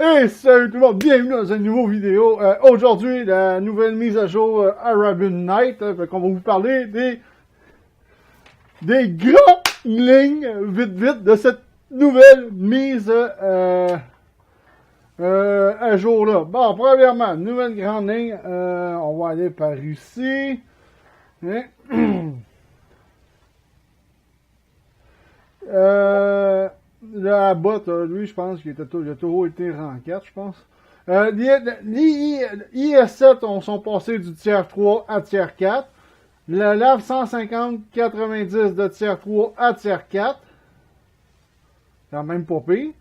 Hey, salut tout le monde, bienvenue dans une nouvelle vidéo. Aujourd'hui, la nouvelle mise à jour Arabian Night. Fait qu'on va vous parler des grandes lignes, vite, de cette nouvelle mise à jour là. Bon, premièrement, nouvelle grande ligne. On va aller par ici. Hein? La botte, lui, je pense qu'il a toujours été rang 4, je pense. Les IS7 sont passés du tiers 3 à tiers 4. Le LAV 150-90 de tiers 3 à tiers 4. Quand même pas pire.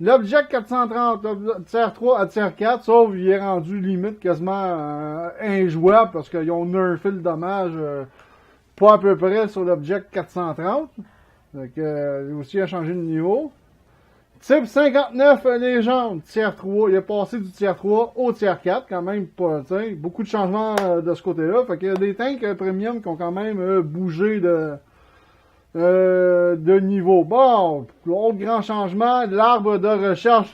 L'Object 430 de tiers 3 à tiers 4, sauf il est rendu limite quasiment injouable parce qu'ils ont nerfé le dommage pas à peu près sur l'Object 430. Donc, lui aussi a changé de niveau. Type 59 légende, tiers 3. Il est passé du tiers 3 au tiers 4, quand même pas, beaucoup de changements de ce côté-là. Fait qu'il y a des tanks premium qui ont quand même bougé de niveau. Bon, l'autre grand changement, l'arbre de recherche.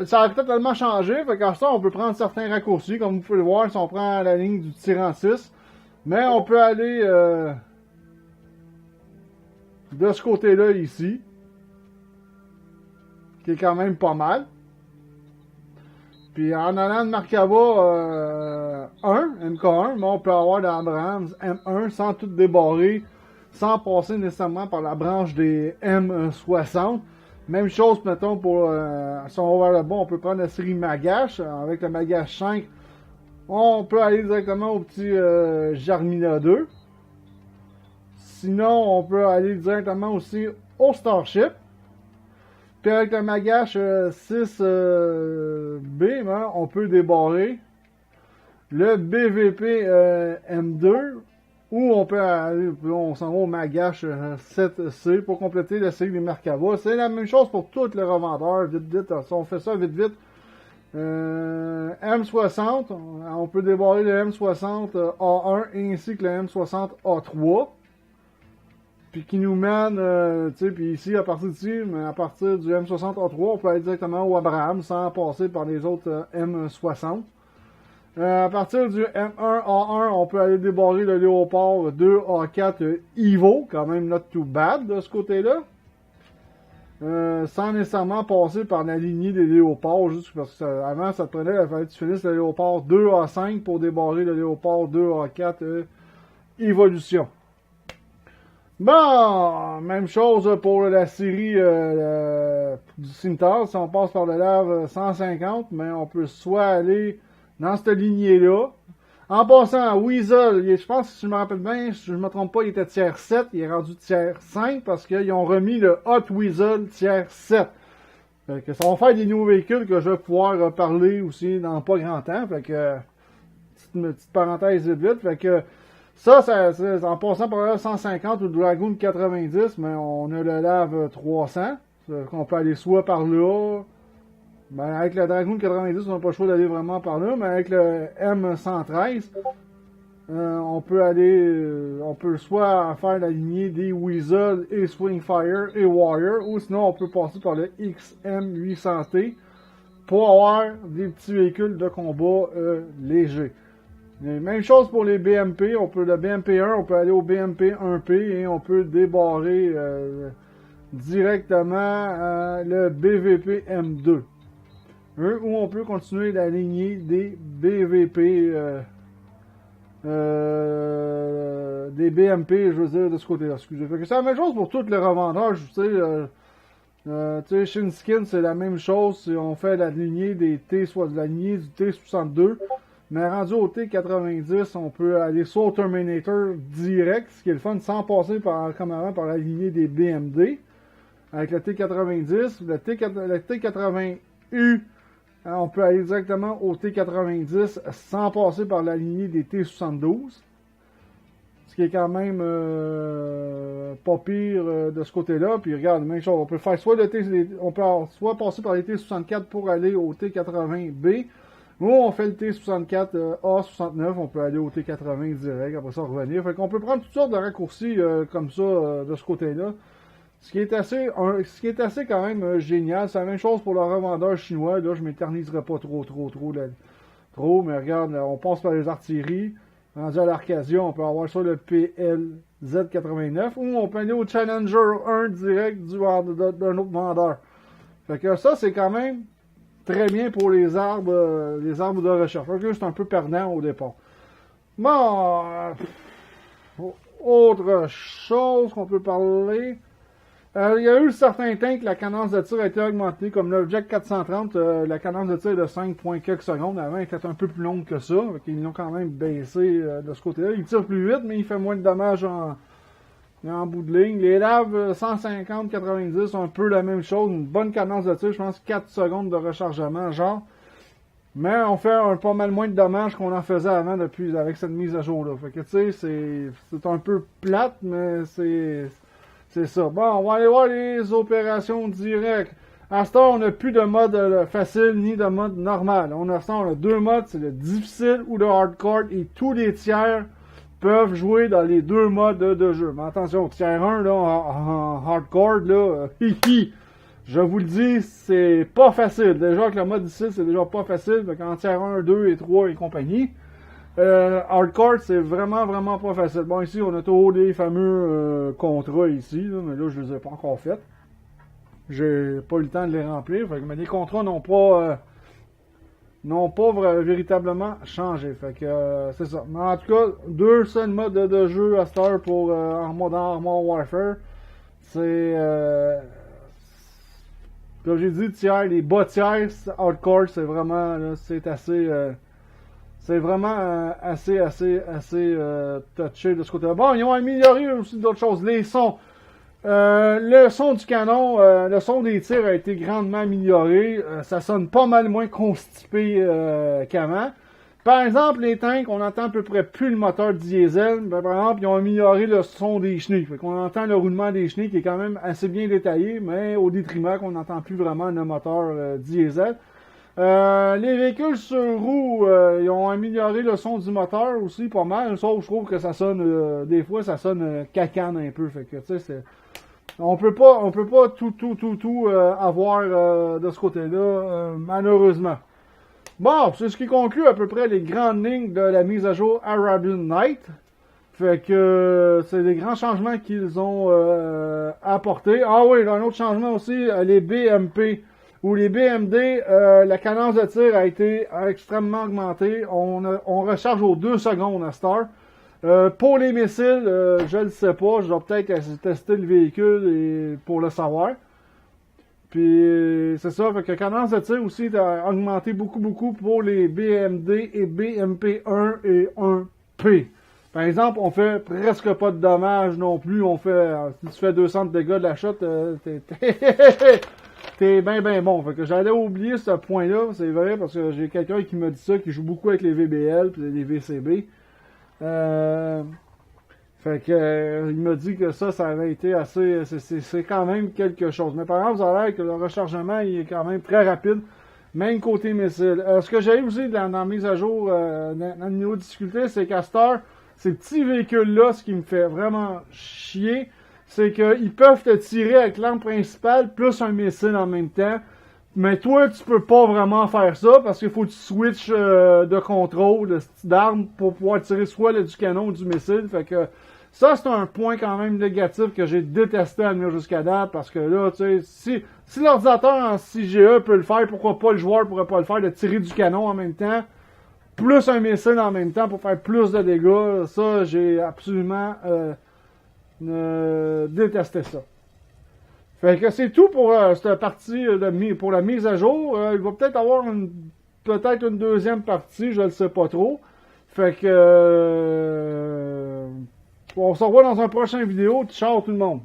Ça a totalement changé. Fait qu'à ça, on peut prendre certains raccourcis, comme vous pouvez le voir, si on prend la ligne du tirant 6. Mais on peut aller de ce côté-là ici, qui est quand même pas mal. Puis en allant de Merkava 1, MK1, mais on peut avoir de l'Abrams M1 sans tout débarrer, sans passer nécessairement par la branche des M60. Même chose, mettons, pour si on va vers le bas, on peut prendre la série Magash. Avec le Magash 5, on peut aller directement au petit Jarmina 2. Sinon, on peut aller directement aussi au Starship. Puis avec le Magash 6B, on peut débarrer le BVP M2. Ou on peut aller, on s'en va au Magash 7C pour compléter la série des Merkava. C'est la même chose pour tous les revendeurs. Vite, si on fait ça vite. M60, on peut débarrer le M60 A1 ainsi que le M60 A3. Puis qui nous mène, puis ici, à partir d'ici, mais à partir du M60 A3, on peut aller directement au Abraham sans passer par les autres M60. À partir du M1 A1, on peut aller débarrer le Léopard 2 A4 Evo, quand même not too bad de ce côté-là. Sans nécessairement passer par la lignée des Léopards, juste parce que avant ça te prenait, il fallait que tu finisses le Léopard 2A5 pour débarrer le Léopard 2A4 Evolution. Bon, même chose pour la série du Cimetière. Si on passe par le LAV 150, mais on peut soit aller dans cette lignée-là. En passant à Weasel, je pense, si je me rappelle bien, si je ne me trompe pas, il était tiers 7, il est rendu tiers 5 parce qu'ils ont remis le Hot Weasel tiers 7. Fait que ça va faire des nouveaux véhicules que je vais pouvoir parler aussi dans pas grand temps. Fait que, petite parenthèse vite. Fait que, ça c'est en passant par le 150 ou le Dragoon 90, mais on a le LAV 300. On peut aller soit par là. Ben, avec le Dragoon 90, on n'a pas le choix d'aller vraiment par là, mais avec le M113, on peut soit faire la lignée des Weasel et Swingfire et Warrior, ou sinon on peut passer par le XM800T pour avoir des petits véhicules de combat légers. Et même chose pour les BMP, le BMP1, on peut aller au BMP 1P et on peut débarrer directement le BVP M2. Ou on peut continuer la lignée des BVP, des BMP, je veux dire, de ce côté-là. Excusez. C'est la même chose pour tous les revendeurs, Shinskin, c'est la même chose si on fait la lignée des T, soit de la lignée du T62. Mais rendu au T90, on peut aller soit au Terminator direct, ce qui est le fun, sans passer comme avant par la lignée des BMD. Avec le T90, le T80U, on peut aller directement au T90 sans passer par la lignée des T72. Ce qui est quand même pas pire de ce côté-là. Puis regarde, même chose, on peut faire soit passer par les T64 pour aller au T80B, ou on fait le T64 A69, on peut aller au T80 direct, après ça revenir. Fait qu'on peut prendre toutes sortes de raccourcis comme ça de ce côté-là. Ce qui est assez quand même génial. C'est la même chose pour le revendeur chinois. Là, je m'éterniserai pas trop, mais regarde, on passe par les artilleries. Rendu à l'Arcadia, on peut avoir ça le PLZ89 ou on peut aller au Challenger 1 direct d'un autre vendeur. Fait que ça, c'est quand même très bien pour les arbres de recherche. Fait que c'est un peu perdant au départ. Bon, autre chose qu'on peut parler. Il y a eu certains temps que la cadence de tir a été augmentée, comme le Jack 430, la cadence de tir est de 5 points quelques secondes. Avant, elle était un peu plus longue que ça. Ils l'ont quand même baissé de ce côté-là. Il tire plus vite, mais il fait moins de dommages en bout de ligne. Les laves 150-90 sont un peu la même chose. Une bonne cadence de tir, je pense 4 secondes de rechargement, genre. Mais on fait pas mal moins de dommages qu'on en faisait avant avec cette mise à jour-là. Fait que tu sais, c'est un peu plate, mais c'est ça. Bon, on va aller voir les opérations directes. À ce temps, on n'a plus de mode facile ni de mode normal. On a deux modes, c'est le difficile ou le hardcore, et tous les tiers peuvent jouer dans les deux modes de jeu. Mais attention, tiers 1, là, en hardcore, là, je vous le dis, c'est pas facile. Déjà que le mode difficile, c'est déjà pas facile. Donc en tiers 1, 2 et 3 et compagnie. Hardcore, c'est vraiment pas facile. Bon, ici, on a tous les fameux contrats ici, là, mais là, je les ai pas encore faits. J'ai pas eu le temps de les remplir. Mais les contrats n'ont pas véritablement changé. Fait que c'est ça. Mais en tout cas, deux seuls modes de jeu à cette heure pour en mode Armored Warfare. C'est comme j'ai dit, les bas tiers, hardcore, c'est vraiment là, c'est assez touché de ce côté-là. Bon, ils ont amélioré aussi d'autres choses. Les sons. Le son du canon, le son des tirs a été grandement amélioré. Ça sonne pas mal moins constipé qu'avant. Par exemple, les tanks, on entend à peu près plus le moteur diesel. Ben, par exemple, ils ont amélioré le son des chenilles. Fait qu'on entend le roulement des chenilles qui est quand même assez bien détaillé, mais au détriment qu'on n'entend plus vraiment le moteur diesel. Les véhicules sur roues, ils ont amélioré le son du moteur aussi pas mal. Sauf je trouve que ça sonne, des fois, ça sonne cacane un peu. Fait que, tu sais, on peut pas tout avoir de ce côté-là, malheureusement. Bon, c'est ce qui conclut à peu près les grandes lignes de la mise à jour Arabian Night. Fait que c'est des grands changements qu'ils ont apportés. Ah oui, un autre changement aussi, les BMP ou les BMD, la cadence de tir a été extrêmement augmentée. On recharge aux 2 secondes à cette heure. Pour les missiles, je le sais pas. Je dois peut-être tester le véhicule pour le savoir. Puis c'est ça, fait que la cadence de tir aussi a augmenté beaucoup pour les BMD et BMP1 et 1P. Par exemple, on fait presque pas de dommages non plus. Si tu fais 200 de dégâts de la shot, t'es bien bon. Fait que j'allais oublier ce point-là, c'est vrai, parce que j'ai quelqu'un qui m'a dit ça, qui joue beaucoup avec les VBL et les VCB. Fait que il m'a dit que ça avait été assez. C'est quand même quelque chose. Mais par exemple, ça a l'air que le rechargement il est quand même très rapide, même côté missile. Ce que j'ai eu aussi dans la mise à jour, dans le niveau de difficulté, c'est qu'à cette heure, ces petits véhicules-là, ce qui me fait vraiment chier, c'est qu'ils peuvent te tirer avec l'arme principale plus un missile en même temps. Mais toi, tu peux pas vraiment faire ça parce qu'il faut que tu switches de contrôle d'arme pour pouvoir tirer soit du canon ou du missile. Fait que ça, c'est un point quand même négatif que j'ai détesté à venir jusqu'à date parce que là, tu sais, si l'ordinateur en 6GE peut le faire, pourquoi pas le joueur pourrait pas le faire de tirer du canon en même temps, plus un missile en même temps pour faire plus de dégâts. Ça, j'ai absolument détesté ça. Fait que c'est tout pour cette partie pour la mise à jour. Il va peut-être avoir une deuxième partie, je ne sais pas trop. Fait que on se revoit dans un prochain vidéo. Ciao tout le monde!